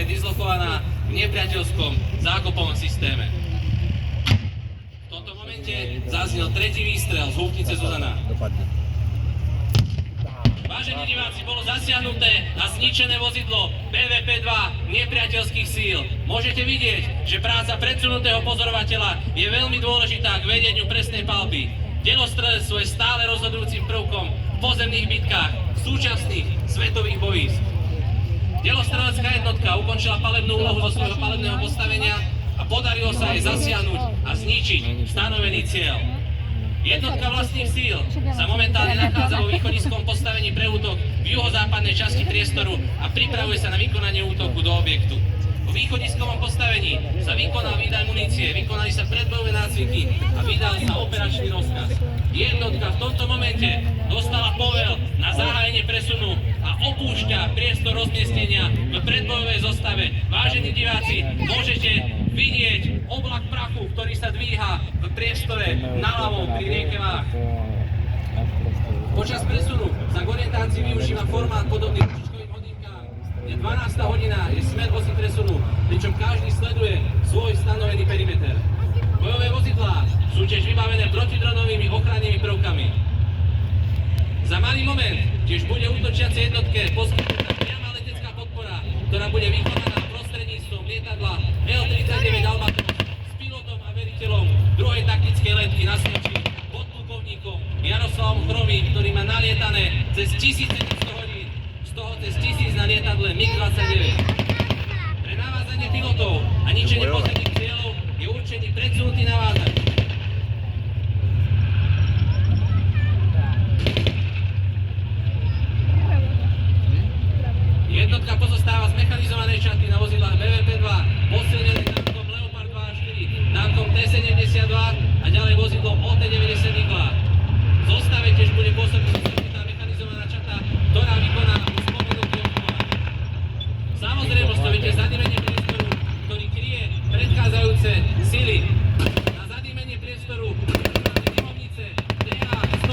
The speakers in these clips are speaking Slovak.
je dislokovaná v nepriateľskom zákopovom systéme. V tomto momente zaznel tretí výstrel z húfnice Zuzana. Vážení diváci, bolo zasiahnuté a zničené vozidlo BVP-2 nepriateľských síl. Môžete vidieť, že práca predsunutého pozorovateľa je veľmi dôležitá k vedeniu presnej palby. Delostrelectvo je stále rozhodujúcim prvkom v pozemných bitkách súčasných svetových bojísk. Delostrelecká jednotka ukončila palebnú úlohu zo svojho palebného postavenia a podarilo sa jej zasiahnuť a zničiť stanovený cieľ. Jednotka vlastných síl sa momentálne nachádza vo východiskom postavení pre útok v juhozápadnej časti priestoru a pripravuje sa na vykonanie útoku do objektu. V východiskovom postavení sa vykonal výdaj munície, vykonali sa predbojové nácviky a vydal sa operačný rozkaz. Jednotka v tomto momente dostala povel na zahájenie presunu a opúšťa priestor rozmiestnenia v predbojovej zostave. Vážení diváci, môžete vidieť oblak prachu, ktorý sa dvíha v priestore naľavo pri rieke Vách. Počas presunu sa k orientácii využíva formát podobný ručičkovým hodinkám, kde 12. hodina je smer osy presunu, pričom každý sleduje svoj stanovený perimeter. Bojové vozidlá sú tiež vybavené protidronovými ochrannými prvkami. Za malý moment tiež bude útočiacej jednotke poskytnutá priama letecká podpora, ktorá bude vykonaná prostredníctvom lietadla L-39 Albatros s pilotom a veliteľom druhej taktickej letky na Sliči, podplukovníkom Jaroslavom Chromým, ktorý má nalietané cez 1700 hodín, z toho cez 1000 na lietadle MiG-29. Pre navázanie pilotov a ničenie pozemných cieľov je určený predsunutý navázač. Jednotka pozostáva z mechanizovanej čaty na vozidlách BVP-2, posilnený tankom Leopard 2 a 4, tankom T-72 a ďalej vozidlom OT-90 Igla. V zostave tiež bude pôsobiť zostavitá mechanizovaná čata, ktorá vykoná spomenutý obchvat. Samozrejmosťou je tiež zadimenie priestoru, ktorý kryje predchádzajúce sily. Na zadimenie priestoru nemovnice DA-100.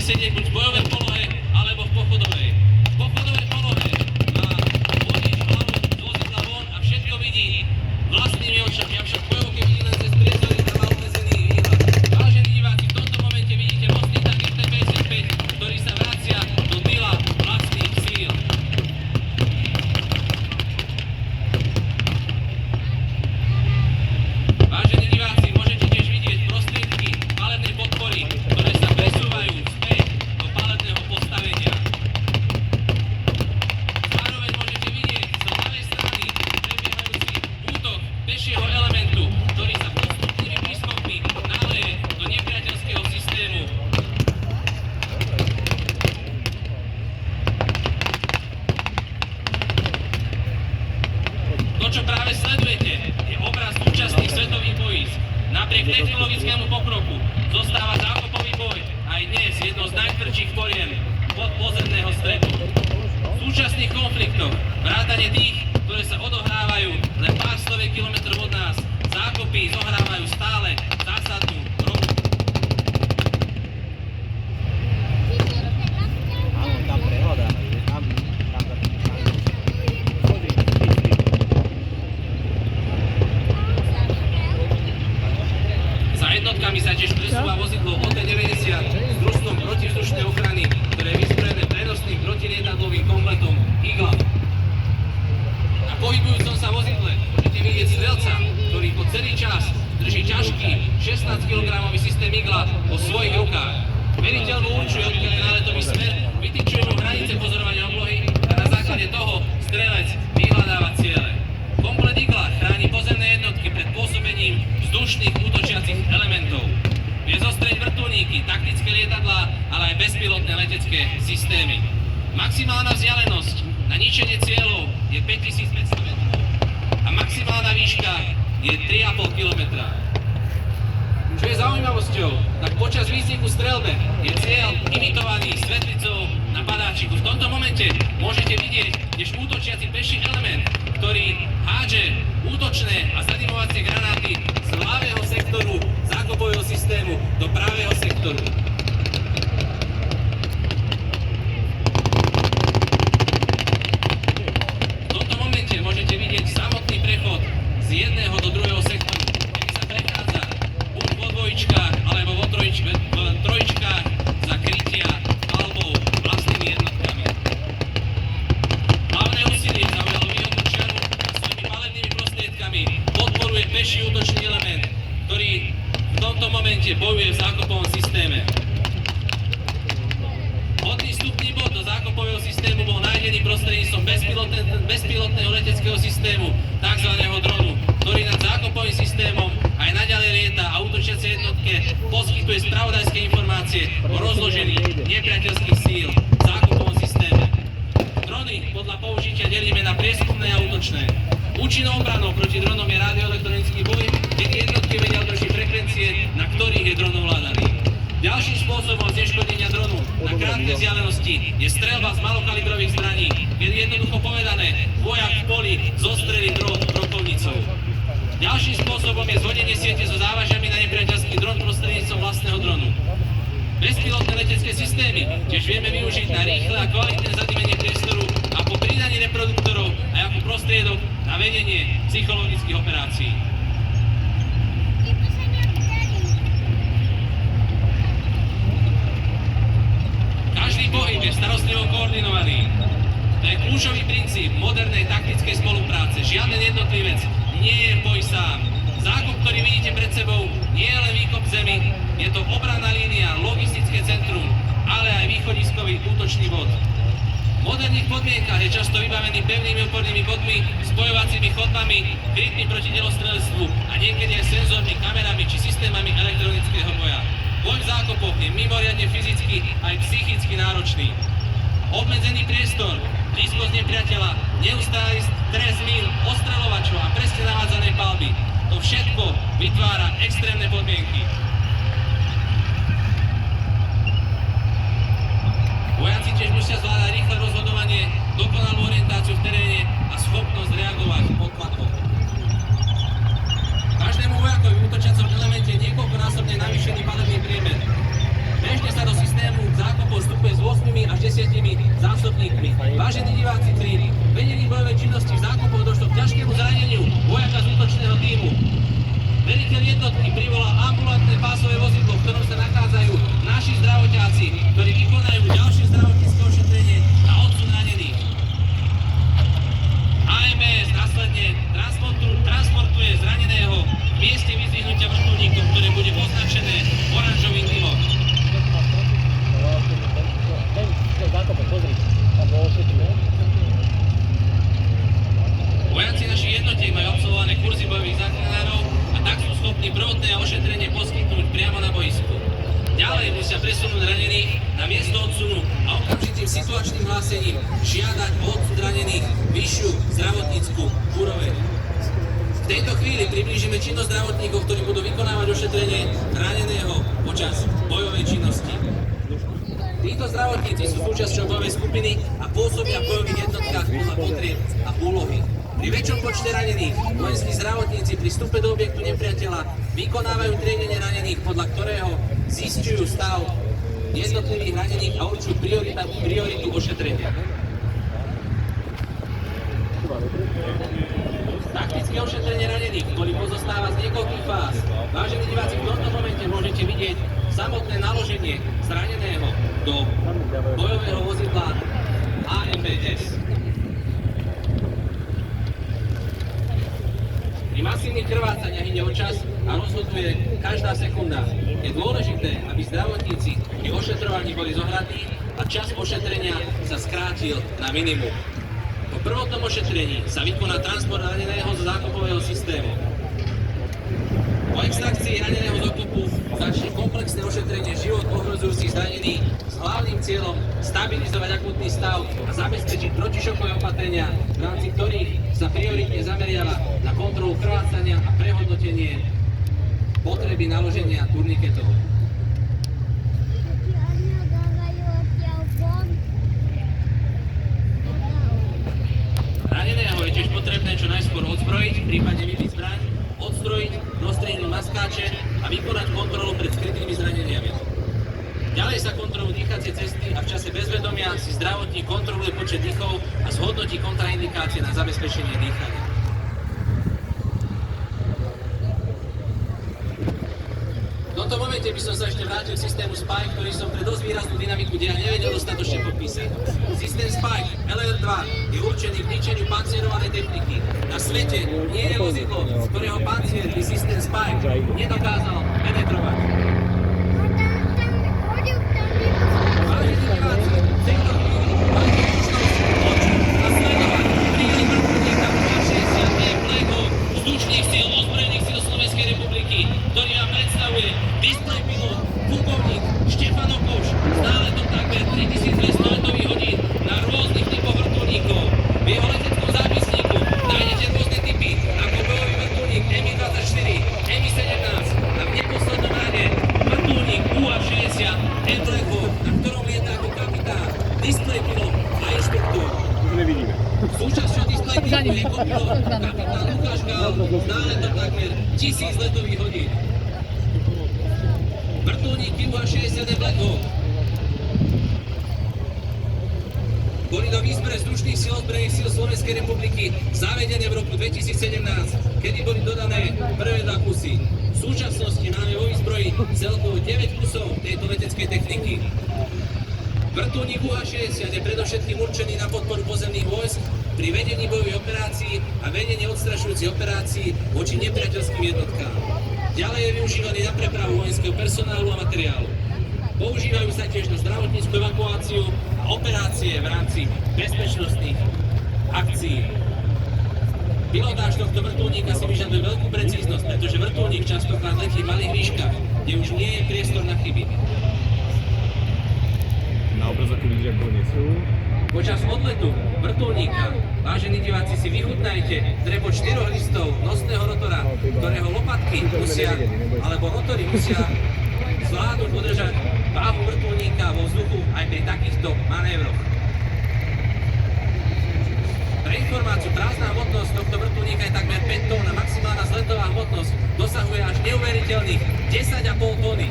sedieť buď v bojovej polohe, alebo v pochodovej. V pochodovej polohe má vodič hlavu z vozidla von a všetko vidí vlastnými očami, avšak v bojovke vidí len cez priestory a má obmedzený výhľad. Vážení diváci, v tomto momente vidíte mostný tank MT-55, ktorý sa vracia do tyla vlastných síl. Vážení diváci, môžete tiež vidieť prostriedky palebnej podpory, ktoré sa presúvajú späť do palebného postavenia. Zároveň môžete vidieť z ľavej strany prebiehajúci útok pešieho elementu, ktorý sa postupnými prískokmi náleje do nepriateľského systému. To, čo práve sledujete, je obraz súčasných svetových bojísk. Napriek technologickému pokroku zostáva zákopový boj aj dnes jednou z najtvrdších foriem podzemného stredu. V súčasných konfliktoch, vrátane tých, ktoré sa odohrávajú len pár stoviek kilometrov od nás, zákopy zohrávajú stále zásadnú rolu. Za jednotkami sa tiež presúva vozidlo OT-90 s družstvom protivzdušnej ochrany, ktoré je vyzbrojené prenosným protilietadlovým kompletom Igla. Na pohybujúcom sa vozidle môžete vidieť strelca, ktorý po celý čas drží ťažký 16 kg systém Igla vo svojich rukách. Veliteľ mu určuje, odkiaľ je náletový smer, vytýčuje mu hranice pozorovania oblohy a na základe toho strelec vyhľadáva ciele. Komplet Igla chráni pozemné jednotky pred pôsobením vzdušných útočiacich elementov. Vie zostrieť vrtuľníky, taktické lietadlá, ale aj bezpilotné letecké systémy. Maximálna vzdialenosť na ničenie cieľov je 5500 metrov a maximálna výška je 3,5 km. Čo je zaujímavosťou, tak počas výcviku strelbe je cieľ imitovaný svetlicou na padáčiku. V tomto momente môžete vidieť tiež útočiaci peší element, ktorý hádže útočné a zadimovacie granáty z ľavého sektoru zákopového systému do pravého sektoru. V tomto momente môžete vidieť samotný prechod z jedného do druhého sektoru, kedy sa prechádza buď vo dvojičkách alebo vo trojičkách za krytia palbou vlastnými jednotkami. Hlavné úsilie zaujalo výhodnú čiaru a svojimi palebnými prostriedkami podporuje peší útočný element, ktorý v tomto momente bojuje v zákopovom systéme. Vhodný vstupný bod do zákopového systému bol nájdený prostredníctvom bezpilotného leteckého systému, tzv. Dronu, ktorý nad zákopovým systémom aj naďalej lieta a útočiacej jednotke poskytuje spravodajské informácie o rozložení nepriateľských síl v zákopovom systéme. Drony podľa použitia delíme na prieskumné a útočné. Účinnou obranou proti dronom je radioelektronický boj, kedy jednotky vedia odložiť frekvencie, na ktorých je dron ovládaný. Ďalším spôsobom zneškodnenia dronu na krátke vzdialenosti je streľba z malokalibrových zbraní, kedy jednoducho povedané, vojak v poli zostrelí dron brokovnicou. Ďalším spôsobom je zhodenie siete so závažiami na nepriateľský dron prostredníctvom vlastného dronu. Bezpilotné letecké systémy tiež vieme využiť na rýchle a kvalitné zadimenie priestoru a po pridaní reproduktorov aj ako prostriedok na vedenie psychologických operácií. Každý pohyb je starostlivo koordinovaný. To je kľúčový princíp modernej taktickej spolupráce. Žiaden jednotlivec nie je v boji sám. Zákop, ktorý vidíte pred sebou, nie je len výkop zemi, je to obranná línia, logistické centrum, ale aj východiskový útočný bod. V moderných podmienkach je často vybavený pevnými opornými bodmi, spojovacími chodbami, krytmi proti delostrelectvu a niekedy aj senzormi, kamerami či systémami elektronického boja. Boj v zákopoch je mimoriadne fyzicky aj psychicky náročný. Obmedzený priestor, blízkosť nepriateľa, neustály stres mín, ostreľovačov a presne navádzanej palby. To všetko vytvára extrémne podmienky. Vojaci tiež musia zvládať rýchle rozhodovanie, dokonalú orientáciu v teréne a schopnosť reagovať pod tlakom. Každému vojakovi v útočiacom elemente je niekoľkonásobne navýšený palebný priemer. Bežne sa do systému zákopov vstupuje s 8 až 10 zásobníkmi. Vážení diváci trídy, vedením bojovej činnosti v zákopoch došlo k ťažkému zraneniu vojaka z útočného tímu. Veliteľ jednotky privolal ambulantné pásové vozidlo, v ktorom sa nachádzajú naši zdravotiaci, ktorí vykonajú ďalšie zdravotnícke ošetrenie a odsun ranených. AMS následne transportuje zraneného v mieste vyzdvihnutia vrtuľníkov, ktoré bude označené oranžovým dymom. Vojaci našich jednotiek majú absolvované kurzy bojových záchranárov a tak sú schopní prvotné ošetrenie poskytnúť priamo na boisku. Ďalej musia presunúť ranených na miesto odsunu a okamžitým situačným hlásením žiadať o odsud ranených vyššiu zdravotnícku úroveň. V tejto chvíli priblížime činnosť zdravotníkov, ktorí budú vykonávať ošetrenie raneného počas bojovej činnosti. Títo zdravotníci sú súčasťou bojovej skupiny a pôsobia v bojových jednotkách podľa potrieb a úlohy. Pri väčšom počte ranených vojenskí zdravotníci pri vstupe do objektu nepriateľa vykonávajú triedenie ranených, podľa ktorého zisťujú stav jednotlivých ranených a určujú prioritu ošetrenia. Taktické ošetrenie ranených, ktorý pozostáva z niekoľkých fáz. Vážení diváci, v tomto momente môžete vidieť samotné naloženie zraneného do bojového vozidla AMBS. Pri masívnych krvácaniach ide o čas a rozhoduje každá sekunda. Je dôležité, aby zdravotníci pri ošetrovaní boli zohľadní a čas ošetrenia sa skrátil na minimum. Po prvotnom ošetrení sa vykoná transport raneného zo zákopového systému. Po extrakcii raneného z okopu začne komplexné ošetrenie život ohrozujúcich zranených s hlavným cieľom stabilizovať akútny stav a zabezpečiť protišokové opatrenia, v rámci ktorých sa prioritne zameriava na kontrolu krvácania a prehodnotenie potreby naloženia turniketov. Raneného je tiež potrebné čo najskôr odzbrojiť, prípadne vybiť zbraň, odzbrojiť prostredníctvom maskáče a vykonať kontrolu pred skrytými zraneniami. Ďalej sa kontrolujú dýchacie cesty a v čase bezvedomia si zdravotník kontroluje počet dýchov a zhodnotí kontraindikácie na zabezpečenie dýchania. V tomto momente by som sa ešte vrátil k systému Spike, ktorý som pre dosť výraznú dynamiku deja nevedel dostatočne popísať. Systém Spike LR2 je určený k ničeniu pancierovanej techniky. Na svete nie je vozidlo, z ktorého pancier by systém Spike nedokázal penetrovať. Vážení diváci, v tejto chvíli máte možnosť počuť a sledovať príliv vrtuľníka UH-60 Black Hawk vzdušných síl ozbrojených síl Slovenskej republiky, ktorý vám predstavuje displej pilot, plukovník Štefan Okoš s náletom takmer 3200 letových hodín na rôznych typoch vrtuľníkov. V jeho leteckom zápisníku nájdete rôzne typy ako bojový vrtuľník Mi-24, Mi-17 a v neposlednom rade vrtuľník UH-60 Black Hawk, na ktorom lieta ako kapitán, displej pilot a inštruktor. Súčasťou displej pilotu je kopilot kapitán Lukáš Gál s náletom takmer 1000 letových hodín. Vrtuľník UH-60 Black Hawk boli do výzbroje vzdušných síl ozbrojených síl Slovenskej republiky zavedené v roku 2017, kedy boli dodané prvé 2 kusy. V súčasnosti máme vo výzbroji celkovo 9 kusov tejto leteckej techniky. Vrtuľník UH-60 je predovšetkým určený na podporu pozemných vojsk pri vedení bojových operácií a vedení odstrašujúcich operácií voči nepriateľským jednotkám. Ďalej je využívaný na prepravu vojenského personálu a materiálu. Používajú sa tiež na zdravotnícku evakuáciu a operácie v rámci bezpečnostných akcií. Pilotáž tohto vrtuľníka si vyžaduje veľkú precíznosť, pretože vrtuľník častokrát letí v malých výškach, kde už nie je priestor na chyby. Na obrazoku vidíte, ako nesú. Počas odletu vrtuľníka, vážení diváci, si vychutnajte drepo 4 listov nosného rotora, ktorého lopatky musia, alebo rotory musia zvládnuť udržať váhu vrtuľníka vo vzduchu aj pri takýchto manévroch. Pre informáciu, prázdna hmotnosť tohto vrtuľníka je takmer 5 tón a maximálna zletová hmotnosť dosahuje až neuveriteľných 10,5 tóny.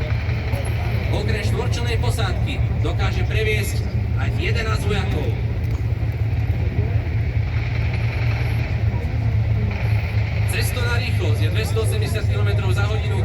Okrem štvorčlenej posádky posádky dokáže previesť aj 11 vojakov. Cestovná rýchlosť je 280 km za hodinu